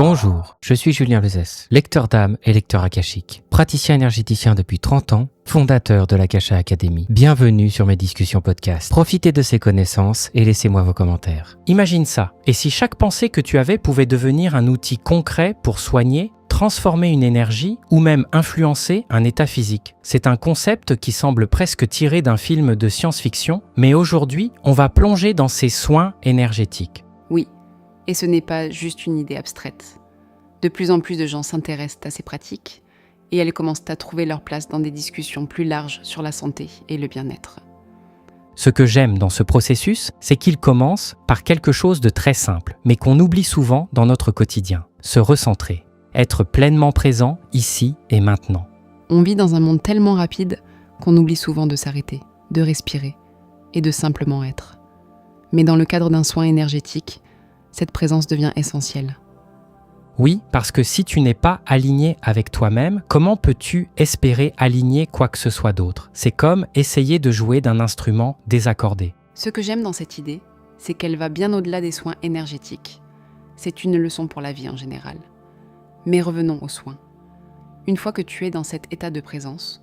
Bonjour, je suis Julien Lezès, lecteur d'âme et lecteur akashique, praticien énergéticien depuis 30 ans, fondateur de l'Akasha Academy. Bienvenue sur mes discussions podcast. Profitez de ces connaissances et laissez-moi vos commentaires. Imagine ça, et si chaque pensée que tu avais pouvait devenir un outil concret pour soigner, transformer une énergie ou même influencer un état physique. C'est un concept qui semble presque tiré d'un film de science-fiction, mais aujourd'hui, on va plonger dans ces soins énergétiques. Oui, et ce n'est pas juste une idée abstraite. De plus en plus de gens s'intéressent à ces pratiques et elles commencent à trouver leur place dans des discussions plus larges sur la santé et le bien-être. Ce que j'aime dans ce processus, c'est qu'il commence par quelque chose de très simple, mais qu'on oublie souvent dans notre quotidien, se recentrer. Être pleinement présent ici et maintenant. On vit dans un monde tellement rapide qu'on oublie souvent de s'arrêter, de respirer et de simplement être. Mais dans le cadre d'un soin énergétique, cette présence devient essentielle. Oui, parce que si tu n'es pas aligné avec toi-même, comment peux-tu espérer aligner quoi que ce soit d'autre ? C'est comme essayer de jouer d'un instrument désaccordé. Ce que j'aime dans cette idée, c'est qu'elle va bien au-delà des soins énergétiques. C'est une leçon pour la vie en général. Mais revenons aux soins. Une fois que tu es dans cet état de présence,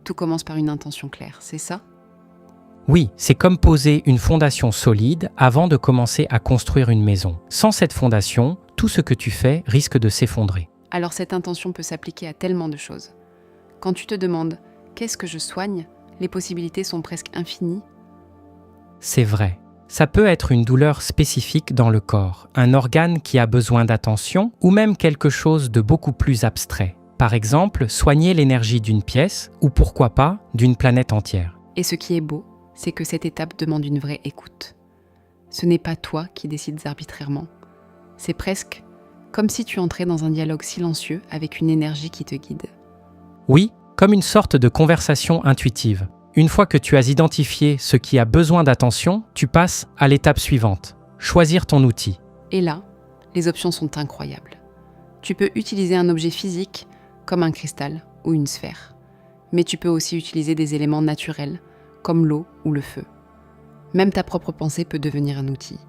tout commence par une intention claire, c'est ça ? Oui, c'est comme poser une fondation solide avant de commencer à construire une maison. Sans cette fondation, tout ce que tu fais risque de s'effondrer. Alors cette intention peut s'appliquer à tellement de choses. Quand tu te demandes « qu'est-ce que je soigne ?», les possibilités sont presque infinies. C'est vrai. Ça peut être une douleur spécifique dans le corps, un organe qui a besoin d'attention ou même quelque chose de beaucoup plus abstrait. Par exemple, soigner l'énergie d'une pièce ou pourquoi pas d'une planète entière. Et ce qui est beau, c'est que cette étape demande une vraie écoute. Ce n'est pas toi qui décides arbitrairement. C'est presque comme si tu entrais dans un dialogue silencieux avec une énergie qui te guide. Oui, comme une sorte de conversation intuitive. Une fois que tu as identifié ce qui a besoin d'attention, tu passes à l'étape suivante, choisir ton outil. Et là, les options sont incroyables. Tu peux utiliser un objet physique comme un cristal ou une sphère. Mais tu peux aussi utiliser des éléments naturels comme l'eau ou le feu. Même ta propre pensée peut devenir un outil.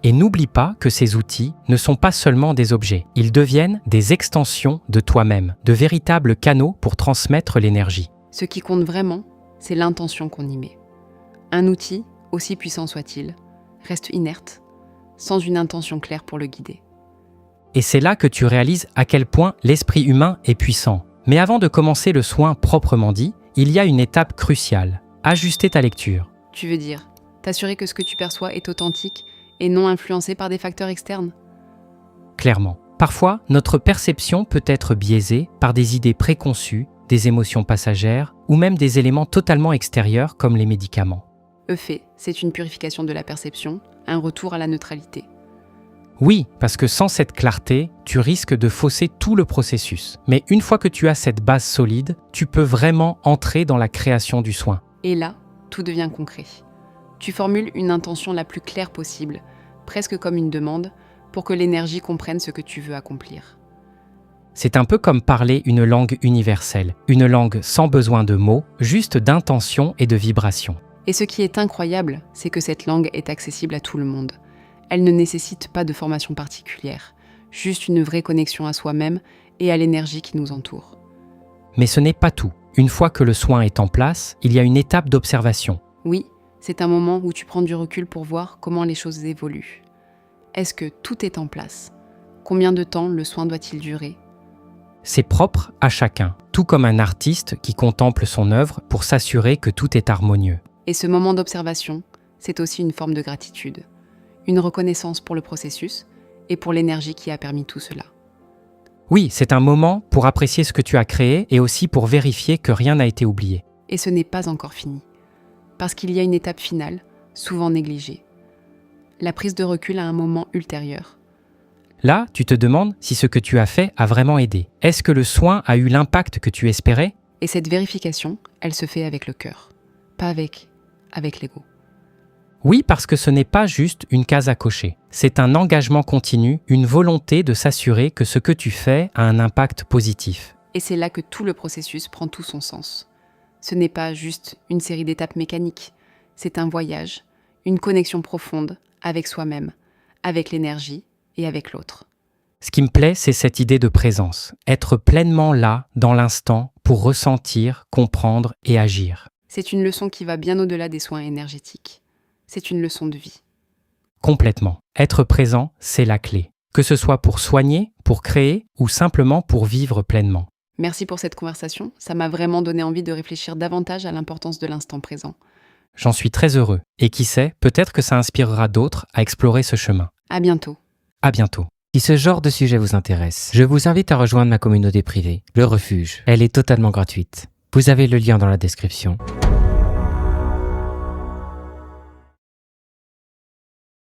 Et n'oublie pas que ces outils ne sont pas seulement des objets, ils deviennent des extensions de toi-même, de véritables canaux pour transmettre l'énergie. Ce qui compte vraiment, c'est l'intention qu'on y met. Un outil, aussi puissant soit-il, reste inerte, sans une intention claire pour le guider. Et c'est là que tu réalises à quel point l'esprit humain est puissant. Mais avant de commencer le soin proprement dit, il y a une étape cruciale, ajuster ta lecture. Tu veux dire, t'assurer que ce que tu perçois est authentique et non influencé par des facteurs externes ? Clairement. Parfois, notre perception peut être biaisée par des idées préconçues, des émotions passagères ou même des éléments totalement extérieurs comme les médicaments. Fait, c'est une purification de la perception, un retour à la neutralité. Oui, parce que sans cette clarté, tu risques de fausser tout le processus. Mais une fois que tu as cette base solide, tu peux vraiment entrer dans la création du soin. Et là, tout devient concret. Tu formules une intention la plus claire possible, presque comme une demande, pour que l'énergie comprenne ce que tu veux accomplir. C'est un peu comme parler une langue universelle, une langue sans besoin de mots, juste d'intention et de vibration. Et ce qui est incroyable, c'est que cette langue est accessible à tout le monde. Elle ne nécessite pas de formation particulière, juste une vraie connexion à soi-même et à l'énergie qui nous entoure. Mais ce n'est pas tout. Une fois que le soin est en place, il y a une étape d'observation. Oui, c'est un moment où tu prends du recul pour voir comment les choses évoluent. Est-ce que tout est en place ? Combien de temps le soin doit-il durer ? C'est propre à chacun, tout comme un artiste qui contemple son œuvre pour s'assurer que tout est harmonieux. Et ce moment d'observation, c'est aussi une forme de gratitude, une reconnaissance pour le processus et pour l'énergie qui a permis tout cela. Oui, c'est un moment pour apprécier ce que tu as créé et aussi pour vérifier que rien n'a été oublié. Et ce n'est pas encore fini, parce qu'il y a une étape finale, souvent négligée. La prise de recul à un moment ultérieur. Là, tu te demandes si ce que tu as fait a vraiment aidé. Est-ce que le soin a eu l'impact que tu espérais ? Et cette vérification, elle se fait avec le cœur, pas avec l'ego. Oui, parce que ce n'est pas juste une case à cocher. C'est un engagement continu, une volonté de s'assurer que ce que tu fais a un impact positif. Et c'est là que tout le processus prend tout son sens. Ce n'est pas juste une série d'étapes mécaniques, c'est un voyage, une connexion profonde avec soi-même, avec l'énergie et avec l'autre. Ce qui me plaît, c'est cette idée de présence. Être pleinement là, dans l'instant, pour ressentir, comprendre et agir. C'est une leçon qui va bien au-delà des soins énergétiques. C'est une leçon de vie. Complètement. Être présent, c'est la clé. Que ce soit pour soigner, pour créer ou simplement pour vivre pleinement. Merci pour cette conversation. Ça m'a vraiment donné envie de réfléchir davantage à l'importance de l'instant présent. J'en suis très heureux. Et qui sait, peut-être que ça inspirera d'autres à explorer ce chemin. À bientôt. À bientôt. Si ce genre de sujet vous intéresse, je vous invite à rejoindre ma communauté privée, Le Refuge. Elle est totalement gratuite. Vous avez le lien dans la description.